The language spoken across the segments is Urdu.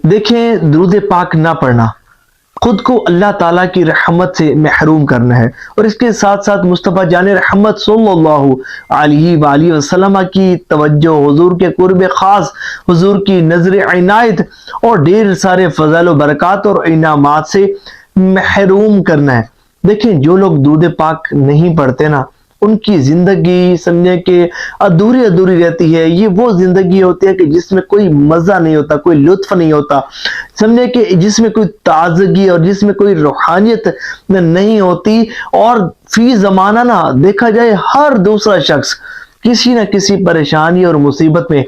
دیکھیں، درود پاک نہ پڑھنا خود کو اللہ تعالیٰ کی رحمت سے محروم کرنا ہے، اور اس کے ساتھ ساتھ مصطفیٰ جان رحمت صلی اللہ علیہ وآلہ وسلم کی توجہ، حضور کے قرب خاص، حضور کی نظر عنایت اور ڈھیر سارے فضائل و برکات اور انعامات سے محروم کرنا ہے۔ دیکھیں، جو لوگ درود پاک نہیں پڑھتے نا، ان کی زندگی سمجھے کہ ادھوری ادھوری رہتی ہے۔ یہ وہ زندگی ہوتی ہے کہ جس میں کوئی مزہ نہیں ہوتا، کوئی لطف نہیں ہوتا، سمجھے کہ جس میں کوئی تازگی اور جس میں کوئی روحانیت نہیں ہوتی۔ اور فی زمانہ نا دیکھا جائے ہر دوسرا شخص کسی نہ کسی پریشانی اور مصیبت میں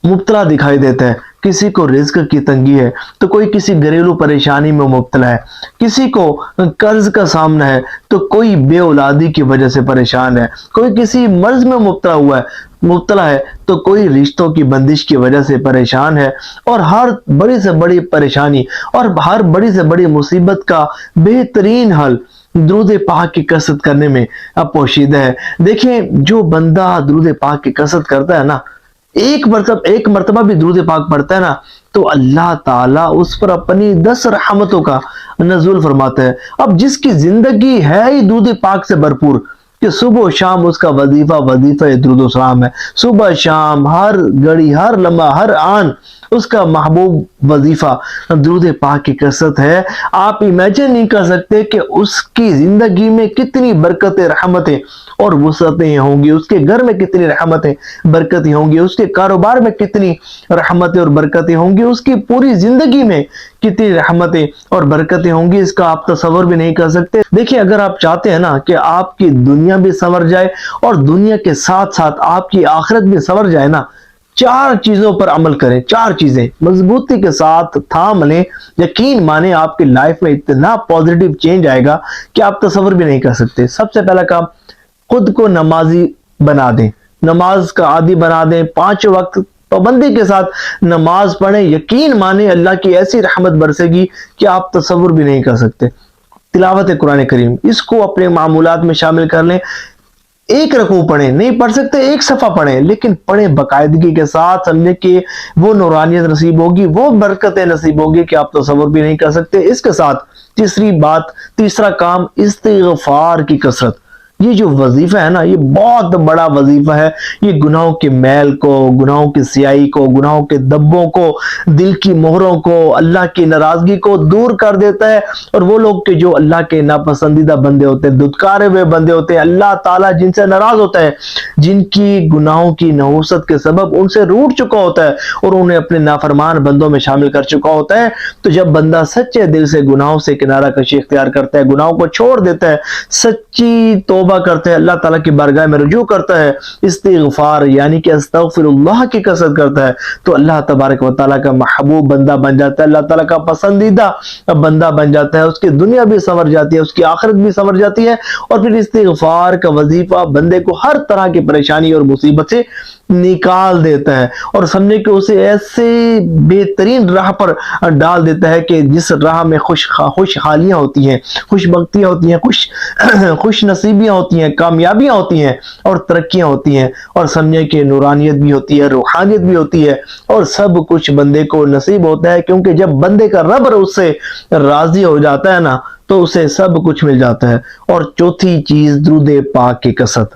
مبتلا دکھائی دیتا ہے۔ کسی کو رزق کی تنگی ہے تو کوئی کسی گھریلو پریشانی میں مبتلا ہے، کسی کو قرض کا سامنا ہے تو کوئی بے اولادی کی وجہ سے پریشان ہے، کوئی کسی مرض میں مبتلا ہے تو کوئی رشتوں کی بندش کی وجہ سے پریشان ہے۔ اور ہر بڑی سے بڑی پریشانی اور ہر بڑی سے بڑی مصیبت کا بہترین حل درود پاک کی کثرت کرنے میں پوشیدہ ہے۔ دیکھیں، جو بندہ درود پاک کی کثرت کرتا ہے نا، ایک مرتبہ بھی درود پاک پڑھتا ہے نا، تو اللہ تعالیٰ اس پر اپنی 10 رحمتوں کا نزول فرماتا ہے۔ اب جس کی زندگی ہے ہی درود پاک سے بھرپور کہ صبح و شام اس کا وظیفہ درود و سلام ہے، صبح شام ہر گھڑی ہر لمحہ ہر آن اس کا محبوب وظیفہ درود پاک کی کثرت ہے۔ آپ امیجن نہیں کر سکتے کہ اس کی زندگی میں کتنی برکتیں، رحمتیں اور وسعتیں ہوں گی، اس کے گھر میں کتنی رحمتیں برکتیں ہوں گی، اس کے کاروبار میں کتنی رحمتیں اور برکتیں ہوں گی، اس کی پوری زندگی میں کتنی رحمتیں اور برکتیں ہوں گی، اس کا آپ تصور بھی نہیں کر سکتے۔ دیکھیں، اگر آپ چاہتے ہیں نا کہ آپ کی دنیا بھی سنور جائے اور دنیا کے ساتھ ساتھ آپ کی آخرت بھی سنور جائے نا، 4 چیزوں پر عمل کریں۔ 4 چیزیں مضبوطی کے ساتھ تھام لیں، یقین مانیں آپ کی لائف میں اتنا پازیٹیو چینج آئے گا کہ آپ تصور بھی نہیں کر سکتے۔ سب سے پہلا کام، خود کو نمازی بنا دیں، نماز کا عادی بنا دیں، 5 وقت پابندی کے ساتھ نماز پڑھیں، یقین مانیں اللہ کی ایسی رحمت برسے گی کہ آپ تصور بھی نہیں کر سکتے۔ تلاوت قرآن کریم، اس کو اپنے معمولات میں شامل کر لیں۔ 1 رکوع پڑھیں، نہیں پڑھ سکتے 1 صفحہ پڑھیں، لیکن پڑھیں باقاعدگی کے ساتھ، سمجھے کہ وہ نورانیت نصیب ہوگی، وہ برکتیں نصیب ہوگی کہ آپ تصور بھی نہیں کر سکتے۔ اس کے ساتھ تیسرا کام، استغفار کی کثرت۔ یہ جو وظیفہ ہے نا، یہ بہت بڑا وظیفہ ہے۔ یہ گناہوں کے میل کو، گناہوں کی سیاہی کو، گناہوں کے دبوں کو، دل کی مہروں کو، اللہ کی ناراضگی کو دور کر دیتا ہے۔ اور وہ لوگ کہ جو اللہ کے ناپسندیدہ بندے ہوتے ہیں، دھتکارے ہوئے بندے ہوتے ہیں، اللہ تعالیٰ جن سے ناراض ہوتا ہے، جن کی گناہوں کی نحوست کے سبب ان سے روٹ چکا ہوتا ہے اور انہیں اپنے نافرمان بندوں میں شامل کر چکا ہوتا ہے، تو جب بندہ سچے دل سے گناہوں سے کنارہ کشی اختیار کرتا ہے، گناہوں کو چھوڑ دیتا ہے، سچی توبہ کرتا ہے، اللہ تعالیٰ کی بارگاہ میں رجوع کرتا ہے، استغفار یعنی کہ استغفر اللہ کی کثرت کرتا ہے، تو اللہ تبارک و تعالیٰ کا محبوب بندہ بن جاتا ہے، اللہ تعالیٰ کا پسندیدہ بندہ بن جاتا ہے، اس کی دنیا بھی سنور جاتی ہے، اس کی آخرت بھی سنور جاتی ہے۔ اور پھر استغفار کا وظیفہ بندے کو ہر طرح کی پریشانی اور مصیبت سے نکال دیتا ہے، اور سمجھے کہ اسے ایسے بہترین راہ پر ڈال دیتا ہے کہ جس راہ میں خوشحالیاں ہوتی ہیں، خوش بختیاں ہوتی ہیں، خوش نصیبیاں ہوتی ہیں، کامیابیاں ہوتی ہیں اور ترقیاں ہوتی ہیں، اور سمجھے کہ نورانیت بھی ہوتی ہے، روحانیت بھی ہوتی ہے، اور سب کچھ بندے کو نصیب ہوتا ہے، کیونکہ جب بندے کا رب اس سے راضی ہو جاتا ہے نا، تو اسے سب کچھ مل جاتا ہے۔ اور چوتھی چیز، درود پاک کی کثرت۔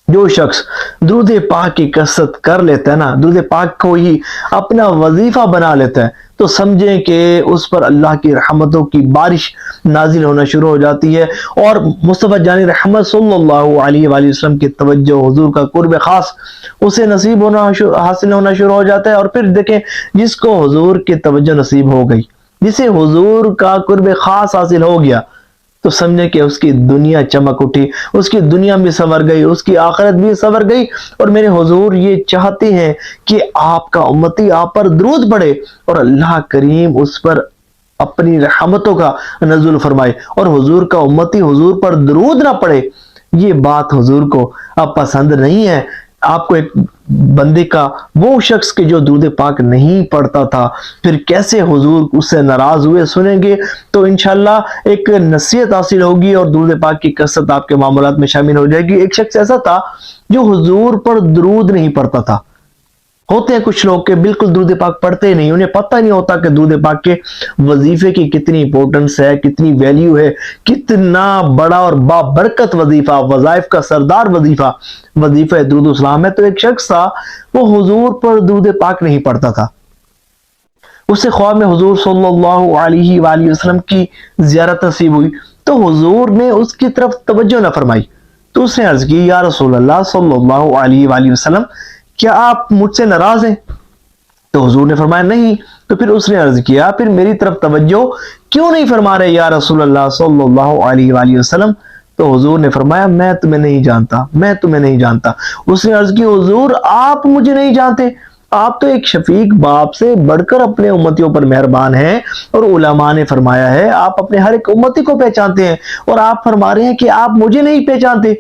جو شخص درود پاک کی کثرت کر لیتا ہے نا، درود پاک کو ہی اپنا وظیفہ بنا لیتا ہے، تو سمجھیں کہ اس پر اللہ کی رحمتوں کی بارش نازل ہونا شروع ہو جاتی ہے، اور مصطفیٰ جان رحمت صلی اللہ علیہ وآلہ وسلم کی توجہ، حضور کا قرب خاص اسے حاصل ہونا شروع ہو جاتا ہے۔ اور پھر دیکھیں، جس کو حضور کی توجہ نصیب ہو گئی، جسے حضور کا قرب خاص حاصل ہو گیا، تو سمجھے کہ اس کی دنیا چمک اٹھی، اس کی دنیا بھی سنور گئی، اس کی آخرت بھی سنور گئی۔ اور میرے حضور یہ چاہتے ہیں کہ آپ کا امتی آپ پر درود پڑھے اور اللہ کریم اس پر اپنی رحمتوں کا نزول فرمائے، اور حضور کا امتی حضور پر درود نہ پڑھے، یہ بات حضور کو اب پسند نہیں ہے۔ آپ کو ایک بندے کا، وہ شخص کے جو درود پاک نہیں پڑھتا تھا، پھر کیسے حضور اس سے ناراض ہوئے، سنیں گے تو انشاءاللہ ایک نصیحت حاصل ہوگی اور درود پاک کی کثرت آپ کے معاملات میں شامل ہو جائے گی۔ ایک شخص ایسا تھا جو حضور پر درود نہیں پڑھتا تھا، ہوتے ہیں کچھ لوگ کہ بالکل درود پاک پڑھتے ہی نہیں، انہیں پتہ نہیں ہوتا کہ درود پاک کے وظیفے کی کتنی امپورٹنس ہے، کتنی ویلیو ہے، کتنا بڑا اور بابرکت وظیفہ، وظائف کا سردار وظیفہ درود السلام ہے۔ تو ایک شخص تھا، وہ حضور پر درود پاک نہیں پڑھتا تھا، اسے خواب میں حضور صلی اللہ علیہ وآلہ وسلم کی زیارت نصیب ہوئی، تو حضور نے اس کی طرف توجہ نہ فرمائی، تو اس نے عرض کی یا رسول اللہ صلی اللہ علیہ وآلہ وسلم کیا آپ مجھ سے ناراض ہیں؟ تو حضور نے فرمایا نہیں۔ تو پھر اس نے عرض کیا پھر میری طرف توجہ کیوں نہیں فرما رہے یا رسول اللہ صلی اللہ علیہ وآلہ وسلم؟ تو حضور نے فرمایا میں تمہیں نہیں جانتا، میں تمہیں نہیں جانتا۔ اس نے عرض کی حضور آپ مجھے نہیں جانتے؟ آپ تو ایک شفیق باپ سے بڑھ کر اپنے امتیوں پر مہربان ہیں، اور علماء نے فرمایا ہے آپ اپنے ہر ایک امتی کو پہچانتے ہیں، اور آپ فرما رہے ہیں کہ آپ مجھے نہیں پہچانتے۔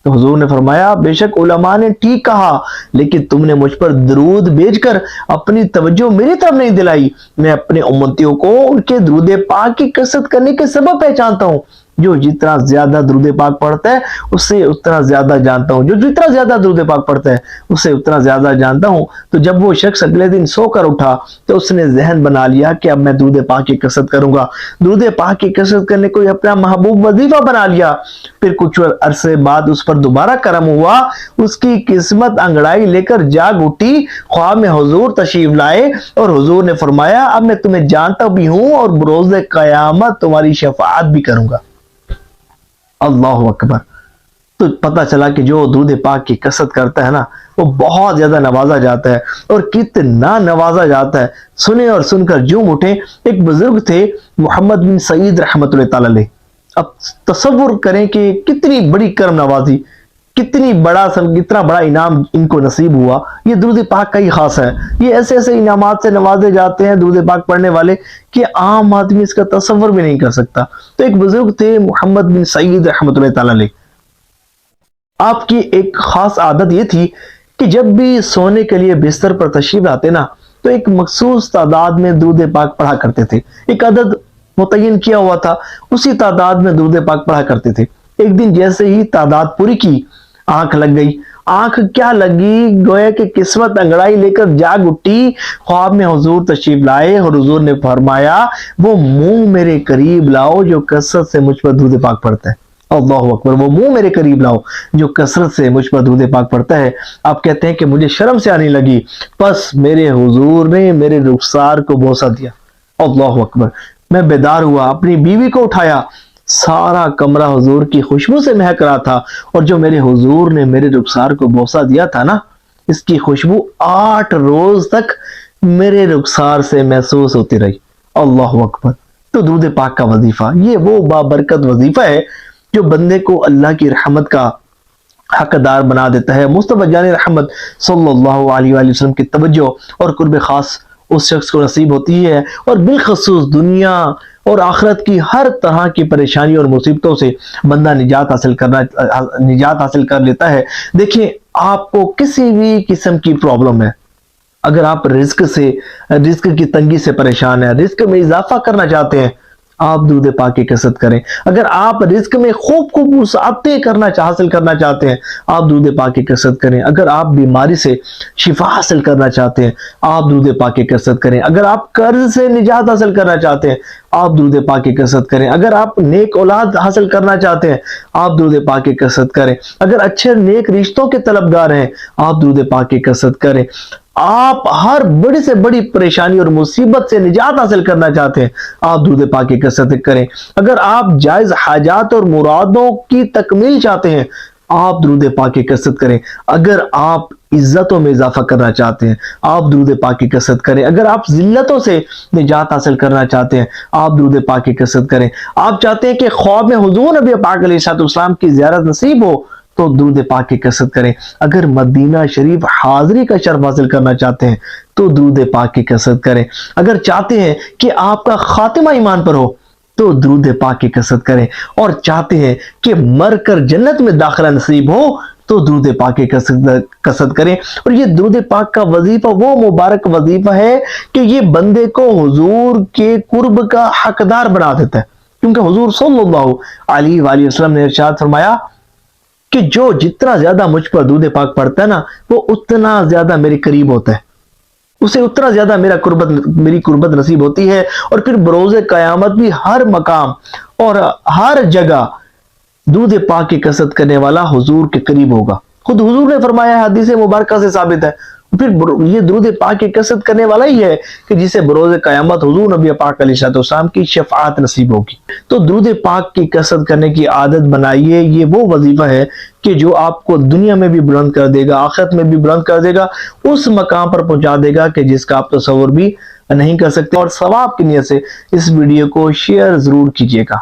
تو حضور نے فرمایا بے شک علماء نے ٹھیک کہا، لیکن تم نے مجھ پر درود بھیج کر اپنی توجہ میری طرف نہیں دلائی۔ میں اپنے امتیوں کو ان کے درود پاک کی کثرت کرنے کے سبب پہچانتا ہوں، جو جتنا زیادہ درود پاک پڑھتا ہے اس سے اتنا زیادہ جانتا ہوں، جو جتنا زیادہ درود پاک پڑھتا ہے اس سے اتنا زیادہ جانتا ہوں۔ تو جب وہ شخص اگلے دن سو کر اٹھا تو اس نے ذہن بنا لیا کہ اب میں درود پاک کی کثرت کروں گا، درود پاک کی کثرت کرنے کو اپنا محبوب وظیفہ بنا لیا۔ پھر کچھ عرصے بعد اس پر دوبارہ کرم ہوا، اس کی قسمت انگڑائی لے کر جاگ اٹھی، خواب میں حضور تشریف لائے اور حضور نے فرمایا اب میں تمہیں جانتا بھی ہوں اور بروز قیامت تمہاری شفاعت بھی کروں گا۔ اللہ اکبر۔ تو پتہ چلا کہ جو درود پاک کی کثرت کرتا ہے نا وہ بہت زیادہ نوازا جاتا ہے، اور کتنا نوازا جاتا ہے سنیں اور سن کر جھوم اٹھیں۔ ایک بزرگ تھے محمد بن سعید رحمۃ اللہ تعالی علیہ، اب تصور کریں کہ کتنی بڑی کرم نوازی، کتنا بڑا انعام ان کو نصیب ہوا۔ یہ درود پاک کا ہی خاص ہے، یہ ایسے ایسے انعامات سے نوازے جاتے ہیں درود پاک پڑھنے والے کہ عام آدمی اس کا تصور بھی نہیں کر سکتا۔ تو ایک بزرگ تھے محمد بن سعید رحمۃ اللہ تعالی علیہ، آپ کی ایک خاص عادت یہ تھی کہ جب بھی سونے کے لیے بستر پر تشریف لاتے نا تو ایک مخصوص تعداد میں درود پاک پڑھا کرتے تھے، ایک عدد متعین کیا ہوا تھا، اسی تعداد میں درود پاک پڑھا کرتے تھے۔ ایک دن جیسے ہی تعداد پوری کی آنکھ لگ گئی، آنکھ کیا لگی گویا کہ قسمت انگڑائی لے کر جاگ اٹھی، خواب میں حضور تشریف لائے اور حضور نے فرمایا وہ منہ میرے قریب لاؤ جو کثرت سے مجھ پر درود پاک پڑھتا ہے۔ اللہ اکبر، وہ منہ میرے قریب لاؤ جو کثرت سے مجھ پر درود پاک پڑھتا ہے۔ آپ کہتے ہیں کہ مجھے شرم سے آنے لگی، پس میرے حضور نے میرے رخسار کو بوسہ دیا۔ اللہ اکبر، میں بیدار ہوا، اپنی بیوی کو اٹھایا، سارا کمرہ حضور کی خوشبو سے مہک رہا تھا، اور جو میرے حضور نے میرے رخسار کو بوسہ دیا تھا نا اس کی خوشبو 8 روز تک میرے رخسار سے محسوس ہوتی رہی۔ اللہ اکبر۔ تو درود پاک کا وظیفہ یہ وہ بابرکت وظیفہ ہے جو بندے کو اللہ کی رحمت کا حقدار بنا دیتا ہے۔ مصطفیٰ جان رحمت صلی اللہ علیہ وآلہ وسلم کی توجہ اور قرب خاص اس شخص کو نصیب ہوتی ہے، اور بالخصوص دنیا اور آخرت کی ہر طرح کی پریشانی اور مصیبتوں سے بندہ نجات حاصل کر لیتا ہے۔ دیکھیں آپ کو کسی بھی قسم کی پرابلم ہے، اگر آپ رزق کی تنگی سے پریشان ہیں، رزق میں اضافہ کرنا چاہتے ہیں، آپ درود پاک کی کثرت کریں۔ اگر آپ رزق میں خوب وسعتیں حاصل کرنا چاہتے ہیں، آپ درود پاک کی کثرت کریں۔ اگر آپ بیماری سے شفا حاصل کرنا چاہتے ہیں، آپ درود پاک کی کثرت کریں۔ اگر آپ قرض سے نجات حاصل کرنا چاہتے ہیں، آپ درود پاک کی کثرت کریں۔ اگر آپ نیک اولاد حاصل کرنا چاہتے ہیں، آپ درود پاک کی کثرت کریں۔ اگر اچھے نیک رشتوں کے طلبگار ہیں، آپ درود پاک کی کثرت کریں۔ آپ ہر بڑی سے بڑی پریشانی اور مصیبت سے نجات حاصل کرنا چاہتے ہیں، آپ درود پاک کی کثرت کریں۔ اگر آپ جائز حاجات اور مرادوں کی تکمیل چاہتے ہیں، آپ درود پاک کی کثرت کریں۔ اگر آپ عزتوں میں اضافہ کرنا چاہتے ہیں، آپ درود پاک کی کثرت کریں۔ اگر آپ ذلتوں سے نجات حاصل کرنا چاہتے ہیں، آپ درود پاک کی کثرت کریں۔ آپ چاہتے ہیں کہ خواب میں حضور نبی پاک علیہ السلام کی زیارت نصیب ہو تو درود پاک کی کثرت کریں۔ اگر مدینہ شریف حاضری کا شرف حاصل کرنا چاہتے ہیں تو درود پاک کی کثرت کریں۔ اگر چاہتے ہیں کہ آپ کا خاتمہ ایمان پر ہو تو درود پاک کی کثرت کریں، اور چاہتے ہیں کہ مر کر جنت میں داخلہ نصیب ہو تو درود پاک کی کثرت کریں۔ اور یہ درود پاک کا وظیفہ وہ مبارک وظیفہ ہے کہ یہ بندے کو حضور کے قرب کا حقدار بنا دیتا ہے، کیونکہ حضور صلی اللہ علیہ وآلہ وسلم نے ارشاد فرمایا کہ جو جتنا زیادہ مجھ پر درود پاک پڑھتا ہے نا وہ اتنا زیادہ میرے قریب ہوتا ہے۔ اسے اتنا زیادہ میری قربت نصیب ہوتی ہے، اور پھر بروز قیامت بھی ہر مقام اور ہر جگہ درود پاک کی کثرت کرنے والا حضور کے قریب ہوگا۔ خود حضور نے فرمایا، حدیث مبارکہ سے ثابت ہے، پھر یہ درود پاک کی کثرت کرنے والا ہی ہے کہ جسے بروز قیامت حضور نبی پاک علیہ السلام کی شفاعت نصیب ہوگی۔ تو درود پاک کی کثرت کرنے کی عادت بنائیے، یہ وہ وظیفہ ہے کہ جو آپ کو دنیا میں بھی بلند کر دے گا، آخرت میں بھی بلند کر دے گا، اس مقام پر پہنچا دے گا کہ جس کا آپ تصور بھی نہیں کر سکتے۔ اور ثواب کی نیت سے اس ویڈیو کو شیئر ضرور کیجیے گا۔